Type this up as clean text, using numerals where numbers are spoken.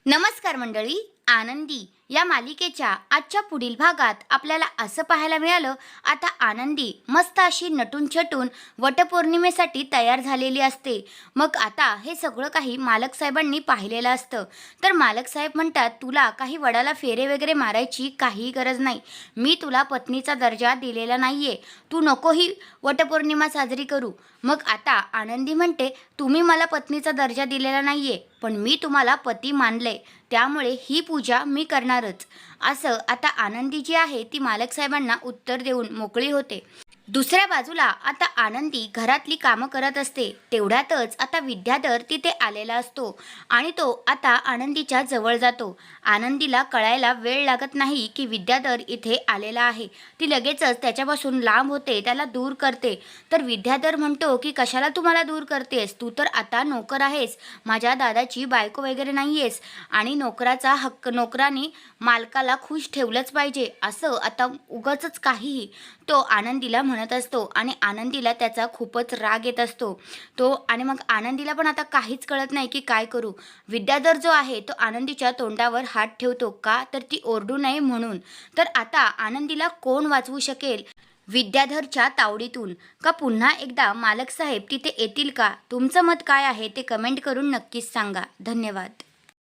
नमस्कार मंडळी. आनंदी या मालिकेच्या आजच्या पुढील भागात आपल्याला असं पाहायला मिळालं, आता आनंदी मस्त अशी नटून छटून वटपौर्णिमेसाठी तयार झालेली असते. मग आता हे सगळं काही मालक साहेबांनी पाहिलेलं असतं. तर मालक साहेब म्हणतात, तुला काही वडाला फेरे वगैरे मारायची काही गरज नाही. मी तुला पत्नीचा दर्जा दिलेला नाहीये, तू नको ही वटपौर्णिमा साजरी करू. मग आता आनंदी म्हणते, तुम्ही मला पत्नीचा दर्जा दिलेला नाहीये, पण मी तुम्हाला पती मानले, त्यामुळे ही पूजा मी करणारच. असं आता आनंदी जी आहे ती मालक साहेबांना उत्तर देऊन मोकळी होते. दुसऱ्या बाजूला आता आनंदी घरातली कामं करत असते. तेवढ्यातच आता विद्याधर तिथे आलेला असतो आणि तो आता आनंदीच्या जवळ जातो. आनंदीला कळायला वेळ लागत नाही की विद्याधर इथे आलेला आहे. ती लगेचच त्याच्यापासून लांब होते, त्याला दूर करते. तर विद्याधर म्हणतो की कशाला तू मला दूर करतेस, तू तर आता नोकर आहेस, माझ्या दादाची बायको वगैरे नाही आहेस आणि नोकराचा हक्क, नोकराने मालकाला खुश ठेवलंच पाहिजे, असं आता उगाचच काहीही तो आनंदीला म्हणत असतो आणि आनंदीला त्याचा खूपच राग येत असतो. आणि मग आनंदीला पण आता काहीच कळत नाही की काय करू. विद्याधर जो आहे तो आनंदीच्या तोंडावर हात ठेवतो, का तर ती ओरडू नये म्हणून. तर आता आनंदीला कोण वाचवू शकेल, विद्याधरच्या तावडीतून का पुन्हा एकदा मालक साहेब तिथे येतील का? तुमचं मत काय आहे ते कमेंट करून नक्कीच सांगा. धन्यवाद.